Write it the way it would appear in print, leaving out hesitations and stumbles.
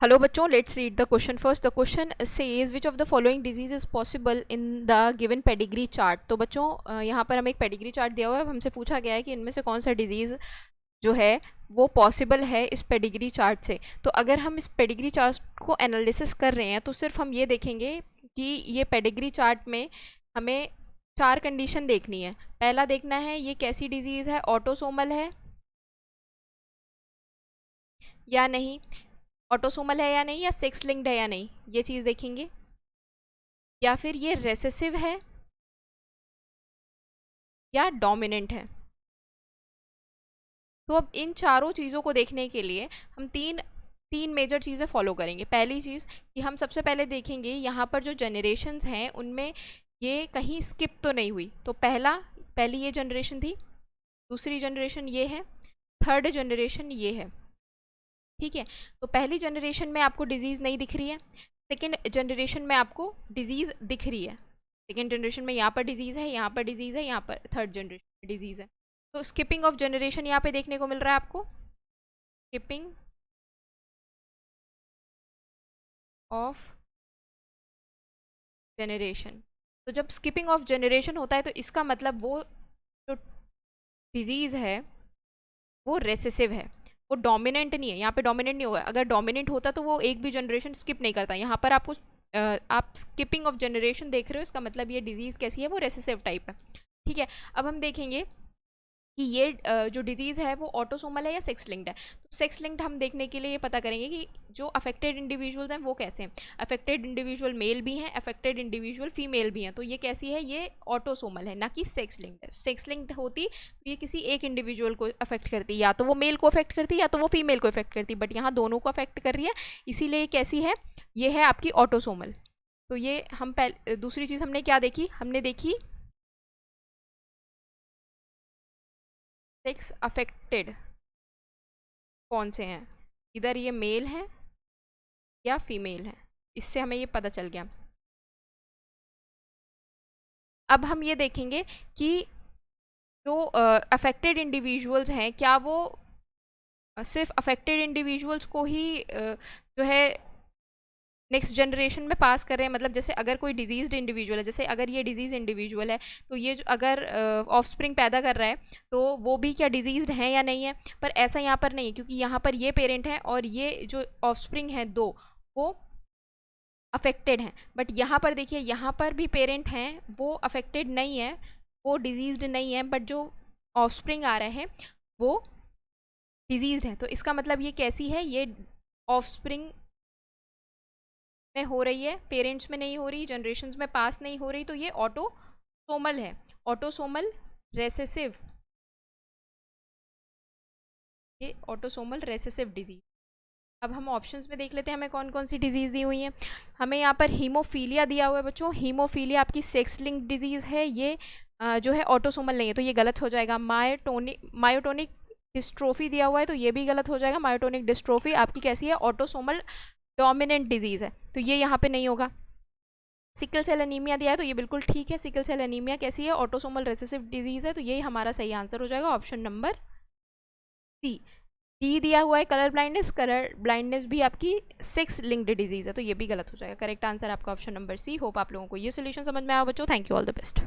Hello बच्चों, let's read the question first. The question says which of the following disease is possible in the given pedigree chart. तो बच्चों यहाँ पर हमें एक पेडिग्री चार्ट दिया हुआ है. हमसे पूछा गया है कि इनमें से कौन सा डिजीज़ जो है वो पॉसिबल है इस पेडिग्री चार्ट से. तो अगर हम इस पेडिग्री चार्ट को एनालिसिस कर रहे हैं तो सिर्फ हम ये देखेंगे कि ये पेडिग्री चार्ट में हमें 4 कंडीशन देखनी है. पहला देखना है ये कैसी डिजीज़ है, ऑटोसोमल है या नहीं, ऑटोसोमल है या नहीं, या सेक्स लिंक्ड है या नहीं, ये चीज़ देखेंगे. या फिर ये रेसेसिव है या डोमिनेंट है. तो अब इन चारों चीज़ों को देखने के लिए हम तीन मेजर चीज़ें फॉलो करेंगे. पहली चीज़ कि हम सबसे पहले देखेंगे यहाँ पर जो जनरेशन्स हैं उनमें ये कहीं स्किप तो नहीं हुई. तो पहली ये जनरेशन थी, दूसरी जनरेशन ये है, थर्ड जनरेशन ये है. ठीक है, तो पहली जनरेशन में आपको डिजीज़ नहीं दिख रही है, सेकेंड जनरेशन में आपको डिजीज़ दिख रही है. सेकेंड जनरेशन में यहाँ पर डिजीज़ है, यहाँ पर डिजीज़ है, यहाँ पर थर्ड जनरेशन में डिजीज़ है. तो स्किपिंग ऑफ जनरेशन यहाँ पे देखने को मिल रहा है आपको, स्किपिंग ऑफ जनरेशन. तो जब स्किपिंग ऑफ जनरेशन होता है तो इसका मतलब वो जो डिजीज़ है वो रेसेसिव है, वो डोमिनेंट नहीं है. यहाँ पे डोमिनेंट नहीं होगा. अगर डोमिनेंट होता तो वो एक भी जनरेशन स्किप नहीं करता. यहाँ पर आपको आप स्किपिंग ऑफ जनरेशन देख रहे हो, इसका मतलब ये डिजीज़ कैसी है, वो रेसेसिव टाइप है. ठीक है, अब हम देखेंगे कि ये जो डिजीज़ है वो ऑटोसोमल है या सेक्स लिंक्ड है. तो सेक्स लिंक्ड हम देखने के लिए ये पता करेंगे कि जो अफेक्टेड इंडिविजुअल्स हैं वो कैसे हैं. अफेक्टेड इंडिविजुअल मेल भी हैं, अफेक्टेड इंडिविजुअल फीमेल भी हैं. तो ये कैसी है, ये ऑटोसोमल है, ना कि सेक्स लिंक्ड है. सेक्स लिंक्ड होती तो ये किसी एक इंडिविजुअल को अफेक्ट करती, या तो वो मेल को अफेक्ट करती या तो वो फीमेल को अफेक्ट करती. बट यहाँ दोनों को अफेक्ट कर रही है, इसीलिए ये कैसी है, ये है आपकी ऑटोसोमल. तो ये हम दूसरी चीज़ हमने क्या देखी, हमने देखी सेक्स अफेक्टेड कौन से हैं, इधर ये मेल है या फीमेल है. इससे हमें ये पता चल गया. अब हम ये देखेंगे कि जो अफेक्टेड इंडिविजुअल्स हैं क्या वो सिर्फ अफेक्टेड इंडिविजुअल्स को ही जो है नेक्स्ट जनरेशन में पास कर रहे हैं. मतलब जैसे अगर कोई डिजीज़्ड इंडिविजुअल है, जैसे अगर ये डिजीज़ इंडिविजुअल है तो ये जो अगर ऑफस्प्रिंग पैदा कर रहा है तो वो भी क्या डिजीज़्ड हैं या नहीं है. पर ऐसा यहाँ पर नहीं है, क्योंकि यहाँ पर ये पेरेंट है और ये जो ऑफस्प्रिंग है दो वो अफेक्टेड हैं. बट यहाँ पर देखिए, यहाँ पर भी पेरेंट हैं, वो अफेक्टेड नहीं है, वो डिजीज़्ड नहीं है, बट जो ऑफस्प्रिंग आ रहे हैं वो डिजीज़्ड हैं. तो इसका मतलब ये कैसी है, ये ऑफस्प्रिंग में हो रही है, पेरेंट्स में नहीं हो रही, जनरेशन्स में पास नहीं हो रही. तो ये ऑटोसोमल है, ऑटोसोमल रेसेसिव, ये ऑटोसोमल रेसेसिव डिजीज. अब हम ऑप्शंस में देख लेते हैं हमें कौन कौन सी डिजीज़ दी हुई हैं. हमें यहाँ पर हीमोफीलिया दिया हुआ है बच्चों. हीमोफीलिया आपकी सेक्स लिंक्ड डिजीज़ है, ये जो है ऑटोसोमल नहीं है, तो ये गलत हो जाएगा. मायोटोनिक डिस्ट्रोफी दिया हुआ है, तो ये भी गलत हो जाएगा. मायोटोनिक डिस्ट्रोफी आपकी कैसी है, ऑटोसोमल डोमिनेंट डिजीज़ है, तो ये यहाँ पे नहीं होगा. सिकल सेल एनीमिया दिया है, तो ये बिल्कुल ठीक है. सिकल सेल एनीमिया कैसी है, ऑटोसोमल रेसेसिव डिजीज़ है, तो ये हमारा सही आंसर हो जाएगा ऑप्शन नंबर सी. डी दिया हुआ है कलर ब्लाइंडनेस भी आपकी सेक्स लिंक्ड डिजीज़ है, तो ये भी गलत हो जाएगा. करेक्ट आंसर आपका ऑप्शन नंबर सी. होप आप लोगों को ये सोल्यूशन समझ में आया बच्चों. Thank you, all the best.